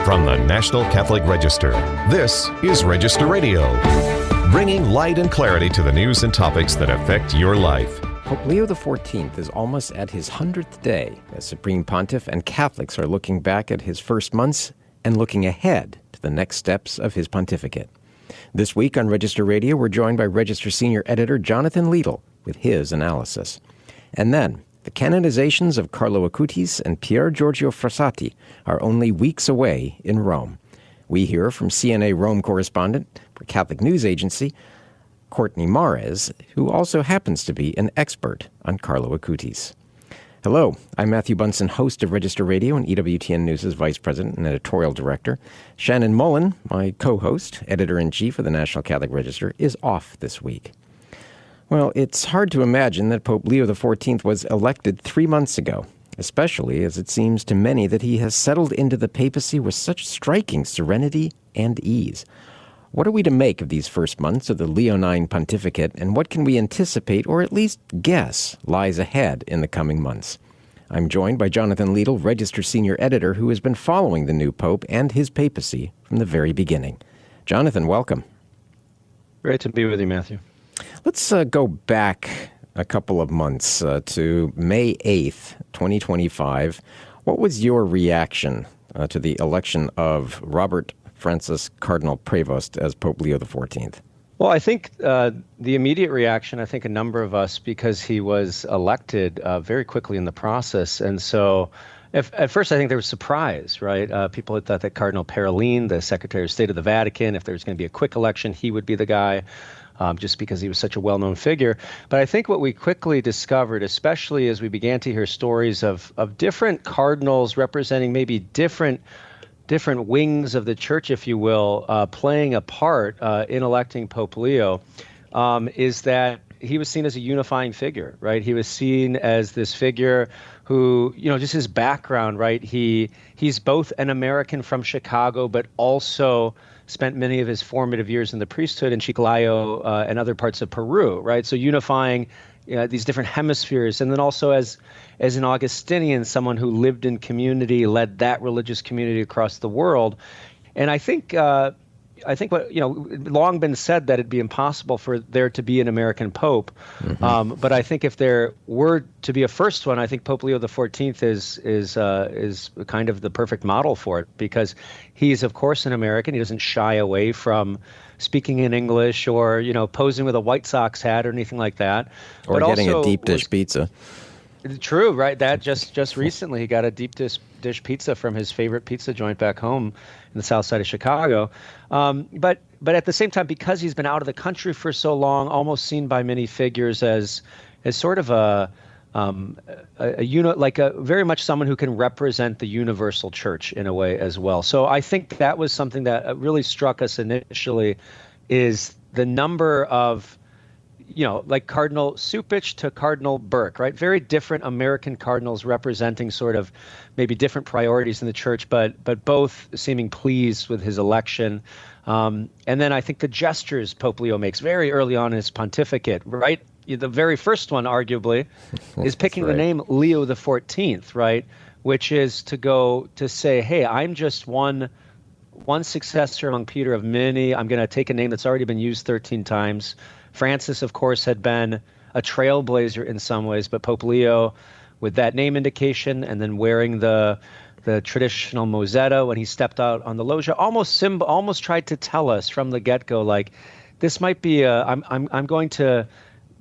From the National Catholic Register, this is Register Radio, bringing light and clarity to the news and topics that affect your life. Pope Leo XIV is almost at his 100th day as Supreme Pontiff, and Catholics are looking back at his first months and looking ahead to the next steps of his pontificate. This week on Register Radio, we're joined by Register Senior Editor Jonathan Liedl with his analysis. And then, the canonizations of Carlo Acutis and Pier Giorgio Frassatti are only weeks away in Rome. We hear from CNA Rome Correspondent for Catholic News Agency, Courtney Mares, who also happens to be an expert on Carlo Acutis. Hello, I'm Matthew Bunson, host of Register Radio and EWTN News' Vice President and Editorial Director. Shannon Mullen, my co-host, Editor-in-Chief of the National Catholic Register, is off this week. Well, it's hard to imagine that Pope Leo XIV was elected 3 months ago, especially as it seems to many that he has settled into the papacy with such striking serenity and ease. What are we to make of these first months of the Leo IX pontificate, and what can we anticipate, or at least guess, lies ahead in the coming months? I'm joined by Jonathan Liedl, Register Senior Editor, who has been following the new pope and his papacy from the very beginning. Jonathan, welcome. Great to be with you, Matthew. Let's go back a couple of months to May 8th, 2025. What was your reaction to the election of Robert Francis Cardinal Prevost as Pope Leo XIV? Well, I think the immediate reaction, I think a number of us, because he was elected very quickly in the process. And so at first, I think there was surprise, right? People had thought that Cardinal Parolin, the Secretary of State of the Vatican, if there was going to be a quick election, he would be the guy. Just because he was such a well-known figure. But I think what we quickly discovered, especially as we began to hear stories of different cardinals representing maybe different wings of the church, if you will, playing a part in electing Pope Leo, is that he was seen as a unifying figure, right? He was seen as this figure who, just his background, right? He's both an American from Chicago, but also spent many of his formative years in the priesthood in Chiclayo and other parts of Peru, right? So unifying these different hemispheres, and then also as an Augustinian, someone who lived in community, led that religious community across the world. And I think what long been said that it'd be impossible for there to be an American pope. Mm-hmm. But I think if there were to be a first one, I think Pope Leo XIV is kind of the perfect model for it, because he's of course an American. He doesn't shy away from speaking in English or posing with a White Sox hat or anything like that. Or but getting a deep dish pizza. True, right? That just recently he got a deep dish pizza from his favorite pizza joint back home in the south side of Chicago. But at the same time, because he's been out of the country for so long, almost seen by many figures as sort of a very much someone who can represent the universal church in a way as well. So I think that was something that really struck us initially, is the number of like Cardinal Cupich to Cardinal Burke, right? Very different American cardinals representing sort of maybe different priorities in the church, but both seeming pleased with his election. And then I think the gestures Pope Leo makes very early on in his pontificate, right? The very first one, arguably, is picking the name Leo XIV, right? Which is to go to say, hey, I'm just one successor among Peter of many. I'm going to take a name that's already been used 13 times. Francis, of course, had been a trailblazer in some ways, but Pope Leo, with that name indication and then wearing the traditional mozzetta when he stepped out on the loggia, almost tried to tell us from the get-go, like, this might be I'm going to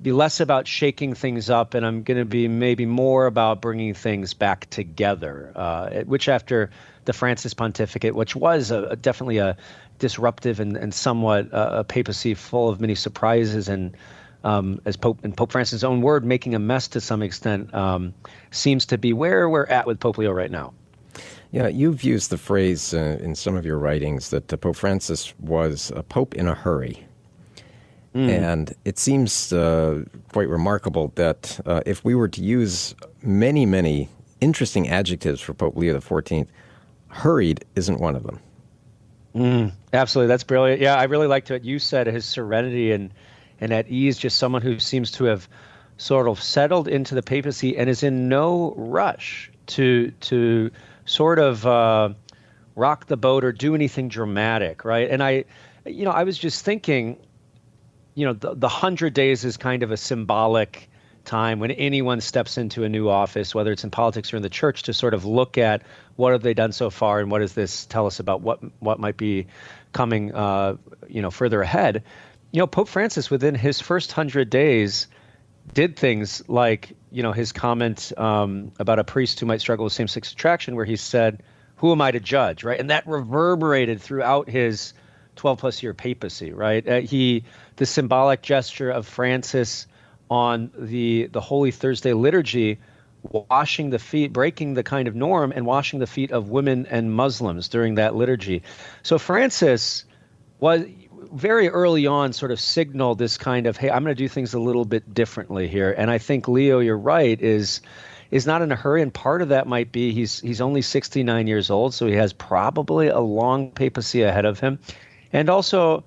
be less about shaking things up, and I'm going to be maybe more about bringing things back together, which after the Francis pontificate, which was definitely a disruptive and somewhat a papacy full of many surprises, and as Pope Francis' own word, making a mess to some extent, seems to be where we're at with Pope Leo right now. Yeah, you've used the phrase in some of your writings that Pope Francis was a pope in a hurry. And it seems quite remarkable that if we were to use many, many interesting adjectives for Pope Leo XIV, hurried isn't one of them. Absolutely. That's brilliant. Yeah, I really liked what you said, his serenity and at ease, just someone who seems to have sort of settled into the papacy and is in no rush to sort of rock the boat or do anything dramatic, right? And I was just thinking, the 100 days is kind of a symbolic time when anyone steps into a new office, whether it's in politics or in the church, to sort of look at what have they done so far and what does this tell us about what might be coming, further ahead. Pope Francis, within his first 100 days, did things like, his comment about a priest who might struggle with same-sex attraction, where he said, "Who am I to judge?" Right, and that reverberated throughout his 12-plus year papacy. Right, the symbolic gesture of Francis on the Holy Thursday liturgy, washing the feet, breaking the kind of norm, and washing the feet of women and Muslims during that liturgy. So Francis was very early on sort of signaled this kind of, hey, I'm going to do things a little bit differently here. And I think, Leo, you're right, is not in a hurry. And part of that might be he's only 69 years old, so he has probably a long papacy ahead of him. And also,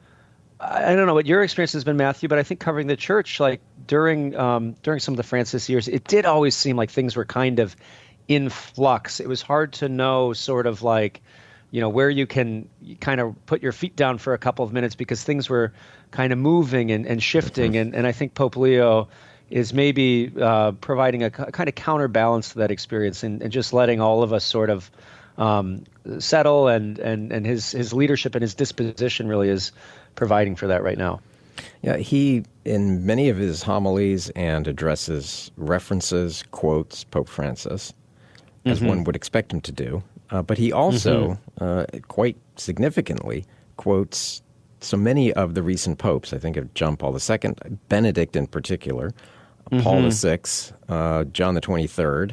I don't know what your experience has been, Matthew, but I think covering the church, like during some of the Francis years, it did always seem like things were kind of in flux. It was hard to know sort of like, where you can kind of put your feet down for a couple of minutes, because things were kind of moving and shifting. And I think Pope Leo is maybe providing a kind of counterbalance to that experience and just letting all of us sort of settle, and his leadership and his disposition really is providing for that right now. Yeah, he, in many of his homilies and addresses, references, quotes Pope Francis, as one would expect him to do. But he also, quite significantly, quotes so many of the recent popes. I think of John Paul II, Benedict in particular, Paul VI, John the 23rd.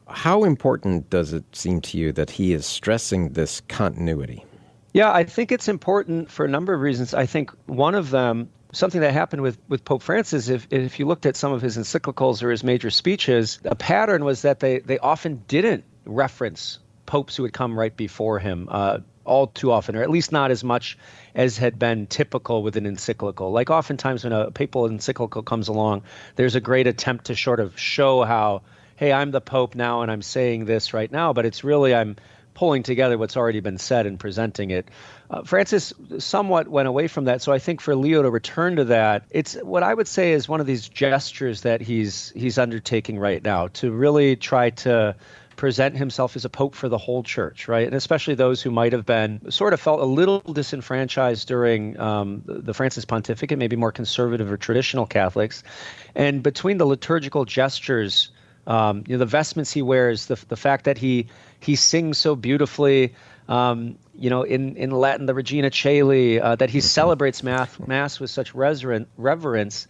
How important does it seem to you that he is stressing this continuity? Yeah, I think it's important for a number of reasons. I think one of them, something that happened with Pope Francis, if you looked at some of his encyclicals or his major speeches, a pattern was that they often didn't reference popes who had come right before him all too often, or at least not as much as had been typical with an encyclical. Like oftentimes when a papal encyclical comes along, there's a great attempt to sort of show how, hey, I'm the Pope now and I'm saying this right now, but it's really I'm pulling together what's already been said and presenting it. Francis somewhat went away from that. So I think for Leo to return to that, it's what I would say is one of these gestures that he's undertaking right now to really try to present himself as a pope for the whole church, right? And especially those who might have been sort of felt a little disenfranchised during the Francis pontificate, maybe more conservative or traditional Catholics. And between the liturgical gestures, the vestments he wears, the fact that he sings so beautifully, in Latin, the Regina Caeli, that he celebrates Mass with such reverence.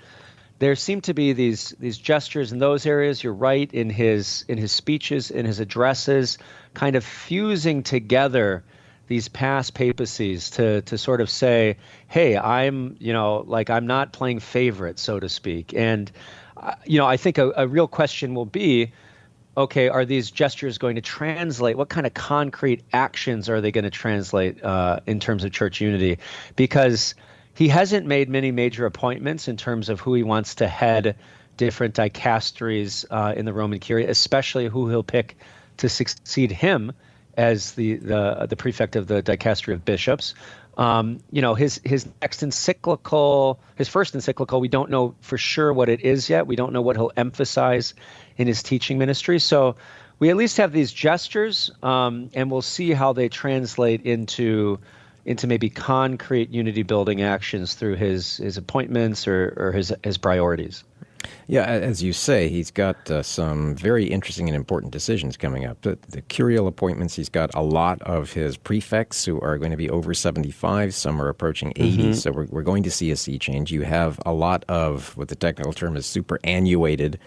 There seem to be these gestures in those areas. You're right, in his speeches, in his addresses, kind of fusing together these past papacies to sort of say, hey, I'm not playing favorite, so to speak. And I think a real question will be, okay, are these gestures going to translate? What kind of concrete actions are they going to translate in terms of church unity? Because he hasn't made many major appointments in terms of who he wants to head different dicasteries in the Roman Curia, especially who he'll pick to succeed him as the prefect of the dicastery of bishops. His next encyclical, his first encyclical, we don't know for sure what it is yet. We don't know what he'll emphasize in his teaching ministry. So we at least have these gestures, and we'll see how they translate into maybe concrete unity building actions through his appointments or his priorities. Yeah, as you say, he's got some very interesting and important decisions coming up. The curial appointments, he's got a lot of his prefects who are going to be over 75. Some are approaching 80, so we're going to see a sea change. You have a lot of what the technical term is superannuated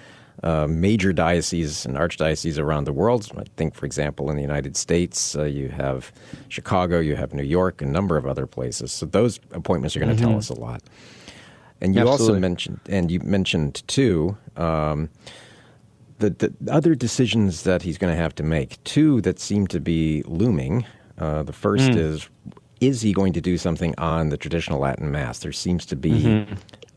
major dioceses and archdioceses around the world. I think, for example, in the United States, you have Chicago, you have New York, a number of other places. So those appointments are going to tell us a lot. And you also mentioned too, the other decisions that he's going to have to make, two that seem to be looming. The first is he going to do something on the traditional Latin Mass? There seems to be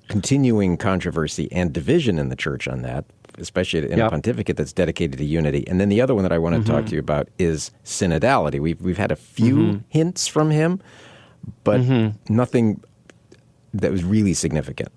continuing controversy and division in the church on that. especially in a pontificate that's dedicated to unity. And then the other one that I want to talk to you about is synodality. We've had a few hints from him, but nothing that was really significant.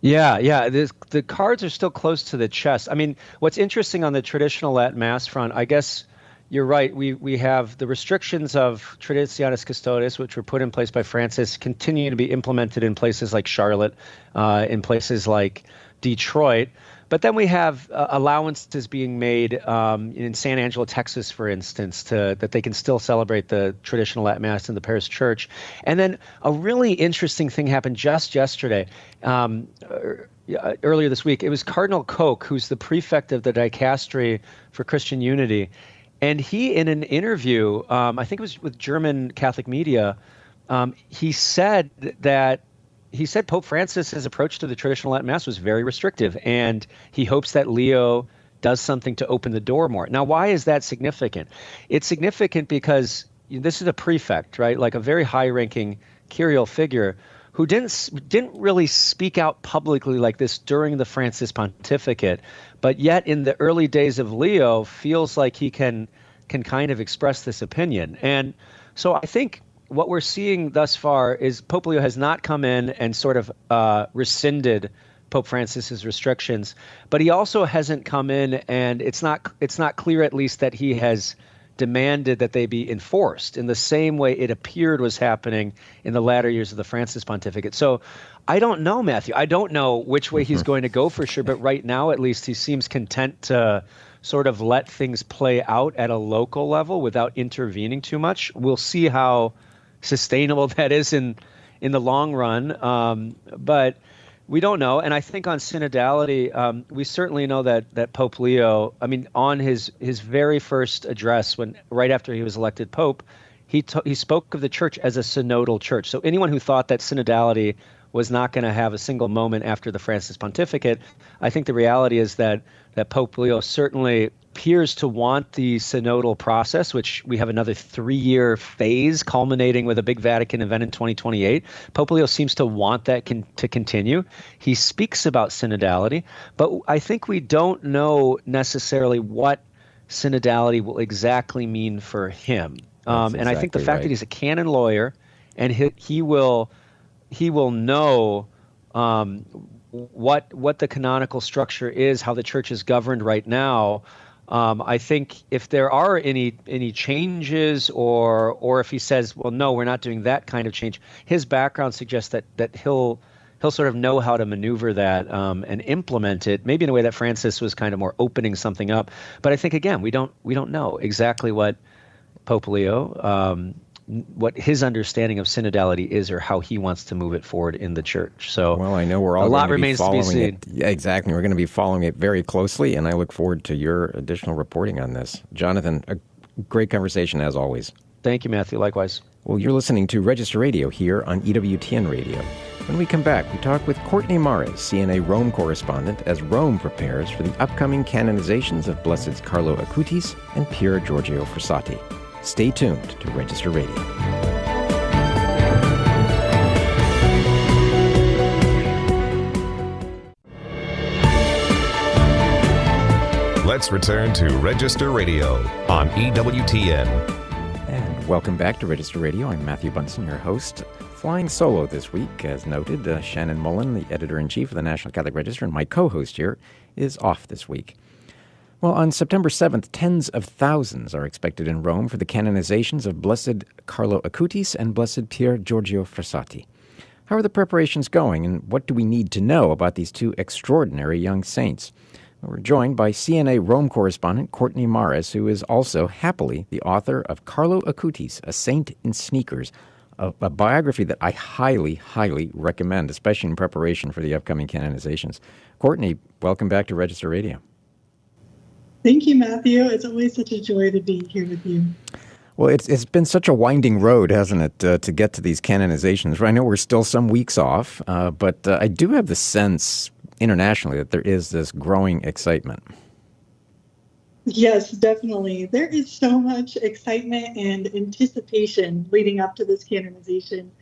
Yeah. The cards are still close to the chest. I mean, what's interesting on the traditional Latin Mass front, I guess you're right. We have the restrictions of Traditionis Custodes, which were put in place by Francis, continue to be implemented in places like Charlotte, in places like Detroit. But then we have allowances being made in San Angelo, Texas, for instance, that they can still celebrate the traditional Latin Mass in the parish church. And then a really interesting thing happened just yesterday. Earlier this week, it was Cardinal Koch, who's the prefect of the Dicastery for Christian Unity. And he, in an interview, I think it was with German Catholic media, he said Pope Francis's approach to the traditional Latin Mass was very restrictive, and he hopes that Leo does something to open the door more. Now, why is that significant? It's significant because this is a prefect, right? Like a very high-ranking curial figure who didn't really speak out publicly like this during the Francis pontificate, but yet in the early days of Leo feels like he can kind of express this opinion. And so I think what we're seeing thus far is Pope Leo has not come in and sort of rescinded Pope Francis's restrictions, but he also hasn't come in, and it's not clear, at least, that he has demanded that they be enforced in the same way it appeared was happening in the latter years of the Francis pontificate. So I don't know, Matthew. I don't know which way he's going to go for sure, but right now, at least, he seems content to sort of let things play out at a local level without intervening too much. We'll see how sustainable that is in the long run, but we don't know. And I think on synodality, we certainly know that Pope Leo, I mean, on his very first address, right after he was elected Pope, he spoke of the church as a synodal church. So anyone who thought that synodality was not going to have a single moment after the Francis pontificate, I think the reality is that Pope Leo certainly appears to want the synodal process, which we have another 3-year phase culminating with a big Vatican event in 2028. Pope Leo seems to want that to continue. He speaks about synodality, but I think we don't know necessarily what synodality will exactly mean for him. And I think the fact that he's a canon lawyer and he will know what the canonical structure is, how the church is governed right now. I think if there are any changes, or if he says, well, no, we're not doing that kind of change, his background suggests that he'll sort of know how to maneuver that and implement it, maybe in a way that Francis was kind of more opening something up. But I think, again, we don't know exactly what Pope Leo, what his understanding of synodality is, or how he wants to move it forward in the church. So, well, I know we're all a lot going to be remains to be following seen. it. Yeah, exactly. We're going to be following it very closely, and I look forward to your additional reporting on this. Jonathan, a great conversation as always. Thank you, Matthew. Likewise. Well, you're listening to Register Radio here on EWTN Radio. When we come back, we talk with Courtney Mares, CNA Rome Correspondent, as Rome prepares for the upcoming canonizations of Blesseds Carlo Acutis and Pier Giorgio Frassatti. Stay tuned to Register Radio. Let's return to Register Radio on EWTN. And welcome back to Register Radio. I'm Matthew Bunson, your host. Flying solo this week, as noted. Shannon Mullen, the editor-in-chief of the National Catholic Register, and my co-host here, is off this week. Well, on September 7th, tens of thousands are expected in Rome for the canonizations of Blessed Carlo Acutis and Blessed Pier Giorgio Frassatti. How are the preparations going, and what do we need to know about these two extraordinary young saints? We're joined by CNA Rome Correspondent Courtney Mares, who is also, happily, the author of Carlo Acutis, A Saint in Sneakers, a biography that I highly, highly recommend, especially in preparation for the upcoming canonizations. Courtney, welcome back to Register Radio. Thank you, Matthew. It's always such a joy to be here with you. Well, it's been such a winding road, hasn't it, to get to these canonizations. I know we're still some weeks off, but I do have the sense internationally that there is this growing excitement. Yes, definitely. There is so much excitement and anticipation leading up to this canonization.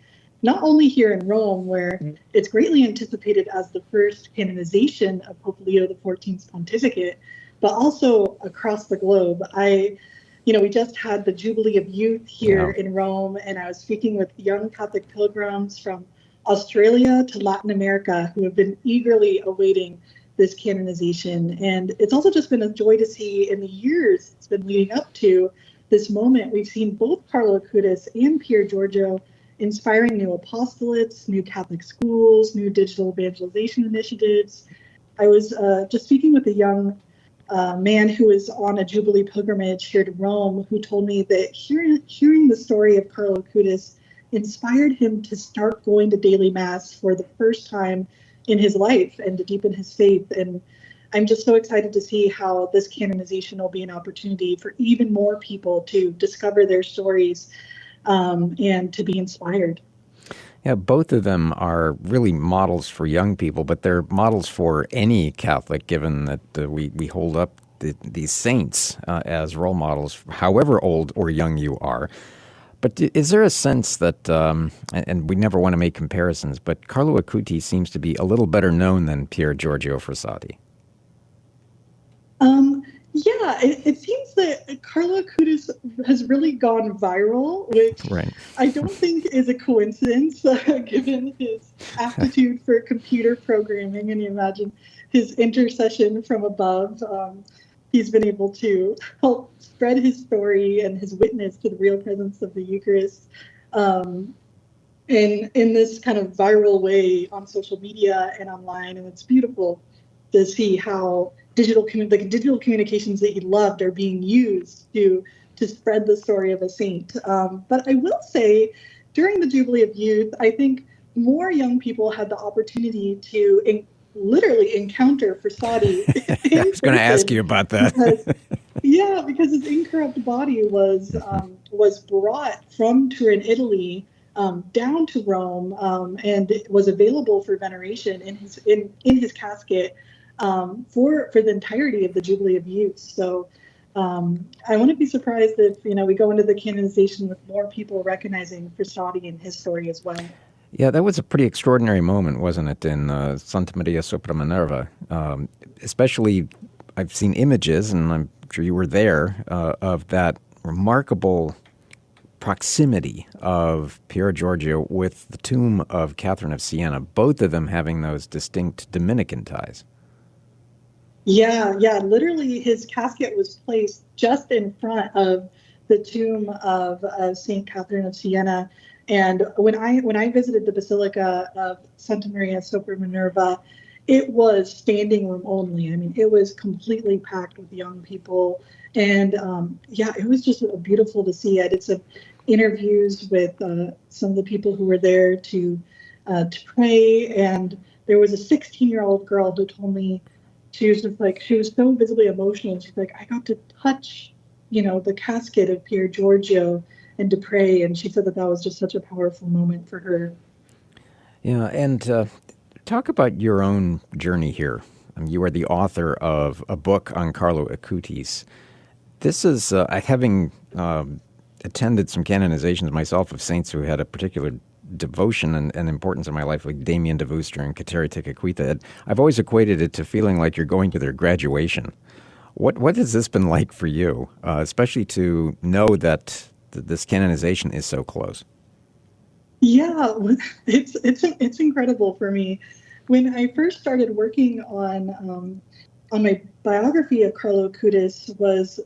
not only here in Rome, where it's greatly anticipated as the first canonization of Pope Leo XIV's pontificate, but also across the globe. We just had the Jubilee of Youth here in Rome, and I was speaking with young Catholic pilgrims from Australia to Latin America who have been eagerly awaiting this canonization. And it's also just been a joy to see in the years it's been leading up to this moment. We've seen both Carlo Acutis and Pier Giorgio inspiring new apostolates, new Catholic schools, new digital evangelization initiatives. I was just speaking with a young man who was on a Jubilee pilgrimage here to Rome, who told me that hearing the story of Carlo Acutis inspired him to start going to daily Mass for the first time in his life and to deepen his faith. And I'm just so excited to see how this canonization will be an opportunity for even more people to discover their stories and to be inspired. Yeah, both of them are really models for young people, but they're models for any Catholic, given that we hold up these saints as role models, however old or young you are. But is there a sense that, and we never want to make comparisons, but Carlo Acutis seems to be a little better known than Pier Giorgio Frassatti? Yeah, it seems that Carlo Acutis has really gone viral, which I don't think is a coincidence, given his aptitude for computer programming. And you imagine his intercession from above. He's been able to help spread his story and his witness to the real presence of the Eucharist in this kind of viral way on social media and online. And it's beautiful to see how digital communications that he loved are being used to spread the story of a saint. But I will say, during the Jubilee of Youth, I think more young people had the opportunity to literally encounter Frassatti. I was going to ask you about that. because his incorrupt body was brought from Turin, Italy, down to Rome, and it was available for veneration in his casket for the entirety of the Jubilee of Youth. So I wouldn't be surprised if we go into the canonization with more people recognizing Frassatti and his story as well. Yeah, that was a pretty extraordinary moment, wasn't it, in Santa Maria sopra Minerva? Especially, I've seen images, and I'm sure you were there, of that remarkable proximity of Pier Giorgio with the tomb of Catherine of Siena, both of them having those distinct Dominican ties. Yeah, literally his casket was placed just in front of the tomb of St. Catherine of Siena. And when I visited the Basilica of Santa Maria sopra Minerva, it was standing room only. I mean, it was completely packed with young people. And it was just beautiful to see. I did some interviews with some of the people who were there to pray. And there was a 16-year-old girl who told me, she was so visibly emotional. She's like, I got to touch, the casket of Pier Giorgio and to pray. And she said that was just such a powerful moment for her. Yeah, and talk about your own journey here. You are the author of a book on Carlo Acutis. This is, having attended some canonizations myself of saints who had a particular devotion and importance in my life, like Damien de Veuster and Kateri Tekakwitha, I've always equated it to feeling like you're going to their graduation. What has this been like for you, especially to know that this canonization is so close? Yeah, it's incredible for me. When I first started working on my biography of Carlo Acutis was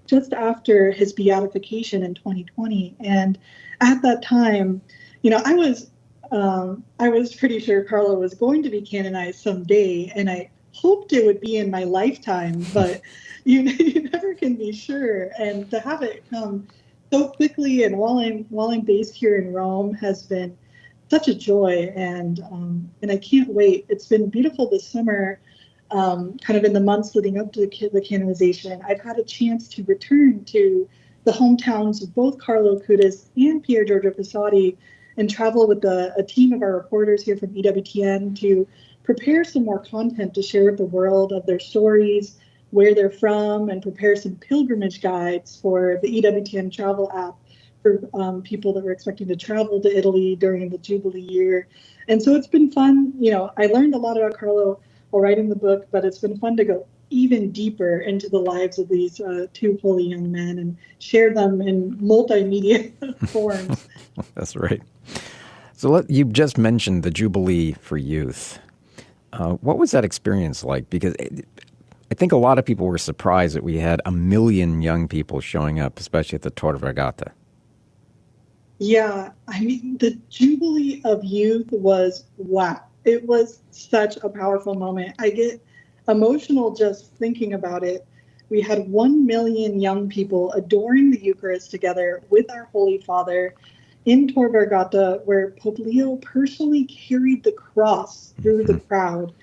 just after his beatification in 2020, and at that time, I was pretty sure Carlo was going to be canonized someday, and I hoped it would be in my lifetime, but you never can be sure. And to have it come so quickly, and while I'm based here in Rome, has been such a joy, and I can't wait. It's been beautiful this summer, kind of in the months leading up to the canonization. I've had a chance to return to the hometowns of both Carlo Acutis and Pier Giorgio Frassatti, and travel with a team of our reporters here from EWTN to prepare some more content to share with the world of their stories, where they're from, and prepare some pilgrimage guides for the EWTN travel app people that were expecting to travel to Italy during the Jubilee year. And so it's been fun. I learned a lot about Carlo while writing the book, but it's been fun to go even deeper into the lives of these two holy young men and share them in multimedia forms. That's right. So you just mentioned the Jubilee for Youth. What was that experience like? Because I think a lot of people were surprised that we had 1 million young people showing up, especially at the Tor Vergata. Yeah, I mean, the Jubilee of Youth was wow. It was such a powerful moment. I get emotional just thinking about it. We had 1 million young people adoring the Eucharist together with our Holy Father in Tor Vergata, where Pope Leo personally carried the cross through the crowd.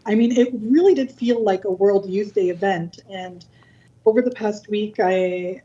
I mean, it really did feel like a World Youth Day event. And over the past week, I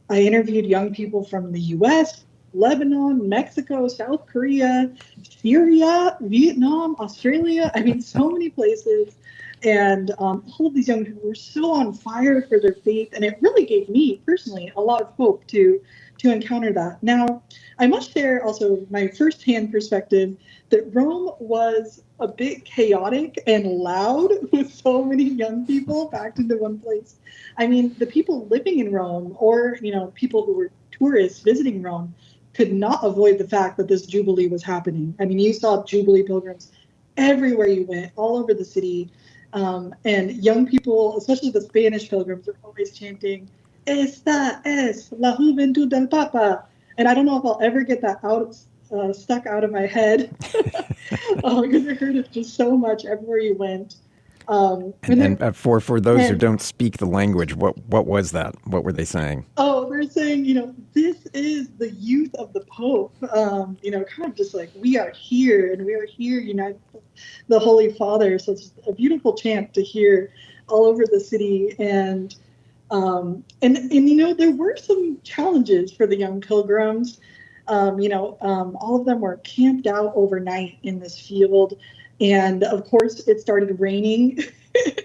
interviewed young people from the U.S., Lebanon, Mexico, South Korea, Syria, Vietnam, Australia. I mean, so many places. And all of these young people were so on fire for their faith. And it really gave me personally a lot of hope to encounter that. Now, I must share also my firsthand perspective that Rome was a bit chaotic and loud with so many young people packed into one place. I mean, the people living in Rome or, people who were tourists visiting Rome could not avoid the fact that this Jubilee was happening. I mean, you saw Jubilee pilgrims everywhere you went, all over the city. And young people, especially the Spanish pilgrims, are always chanting, "Esta es la juventud del Papa." And I don't know if I'll ever get that stuck out of my head because I heard it just so much everywhere you went. And for those who don't speak the language, what was that? What were they saying? Oh, they're saying, this is the youth of the Pope. Kind of just like, we are here and we are here united with the Holy Father. So it's a beautiful chant to hear all over the city. And there were some challenges for the young pilgrims. All of them were camped out overnight in this field. And of course, it started raining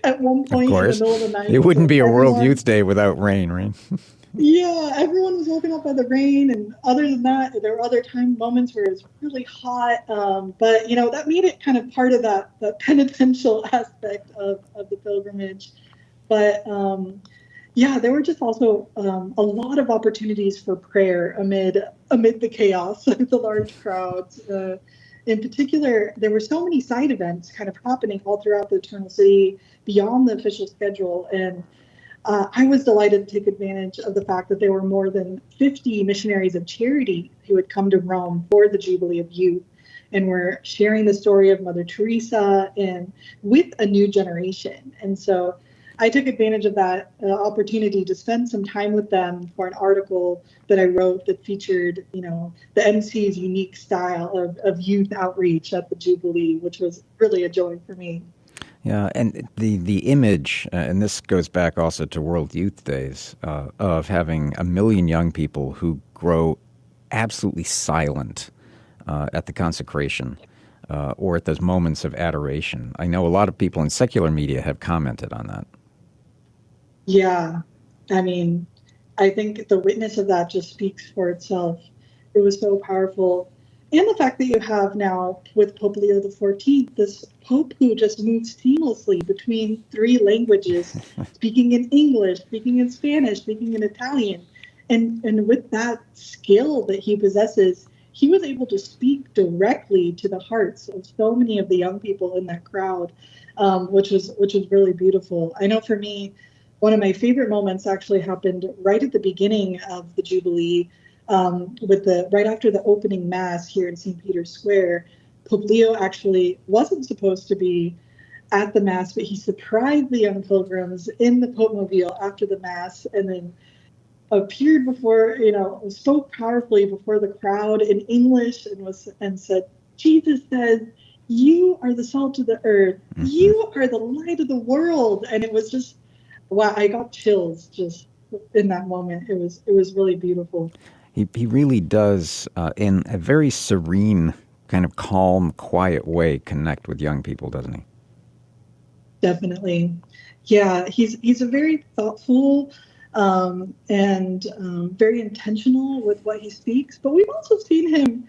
at one point in the middle of the night. It wouldn't be a World Youth Day without rain, right? Yeah, everyone was woken up by the rain. And other than that, there were other moments where it was really hot. But that made it kind of part of that penitential aspect of the pilgrimage. But there were just also a lot of opportunities for prayer amid the chaos of the large crowds. In particular, there were so many side events kind of happening all throughout the Eternal City beyond the official schedule. And I was delighted to take advantage of the fact that there were more than 50 missionaries of charity who had come to Rome for the Jubilee of Youth and were sharing the story of Mother Teresa and with a new generation. And so I took advantage of that opportunity to spend some time with them for an article that I wrote that featured, the MC's unique style of youth outreach at the Jubilee, which was really a joy for me. Yeah, and the image, and this goes back also to World Youth Days, of having 1 million young people who grow absolutely silent at the consecration or at those moments of adoration. I know a lot of people in secular media have commented on that. Yeah, I mean, I think the witness of that just speaks for itself. It was so powerful. And the fact that you have now with Pope Leo XIV, this Pope who just moves seamlessly between 3 languages, speaking in English, speaking in Spanish, speaking in Italian. And with that skill that he possesses, he was able to speak directly to the hearts of so many of the young people in that crowd, which was really beautiful. I know for me, one of my favorite moments actually happened right at the beginning of the Jubilee, right after the opening Mass here in St. Peter's Square. Pope Leo actually wasn't supposed to be at the Mass, but he surprised the young pilgrims in the Pope Mobile after the Mass, and then appeared before, spoke powerfully before the crowd in English and said, "Jesus says, you are the salt of the earth. You are the light of the world." And it was just, wow, I got chills just in that moment. It was really beautiful. He really does, in a very serene, kind of calm, quiet way, connect with young people, doesn't he? Definitely. Yeah, he's a very thoughtful, and very intentional with what he speaks. But we've also seen him,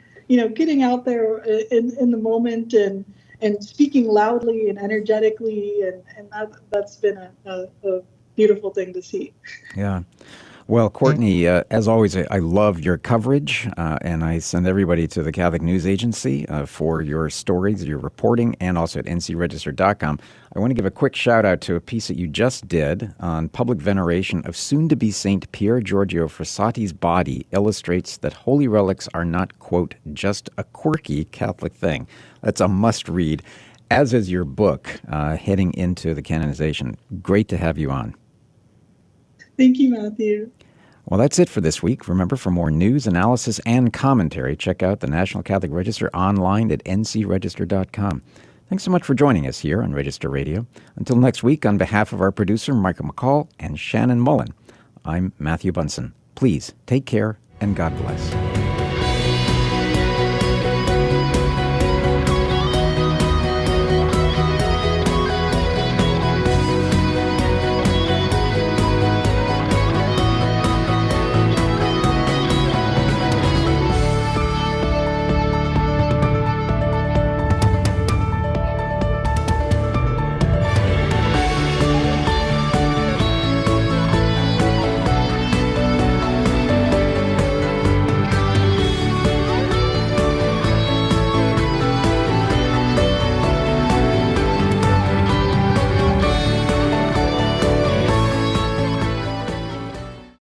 getting out there in the moment and speaking loudly and energetically, and that's been a beautiful thing to see. Yeah. Well, Courtney, as always, I love your coverage, and I send everybody to the Catholic News Agency for your stories, your reporting, and also at ncregister.com. I want to give a quick shout-out to a piece that you just did on public veneration of soon-to-be Saint Pier Giorgio Frassatti's body illustrates that holy relics are not, quote, just a quirky Catholic thing. That's a must-read, as is your book, heading into the canonization. Great to have you on. Thank you, Matthew. Well, that's it for this week. Remember, for more news, analysis, and commentary, check out the National Catholic Register online at ncregister.com. Thanks so much for joining us here on Register Radio. Until next week, on behalf of our producer, Michael McCall, and Shannon Mullen, I'm Matthew Bunson. Please take care, and God bless.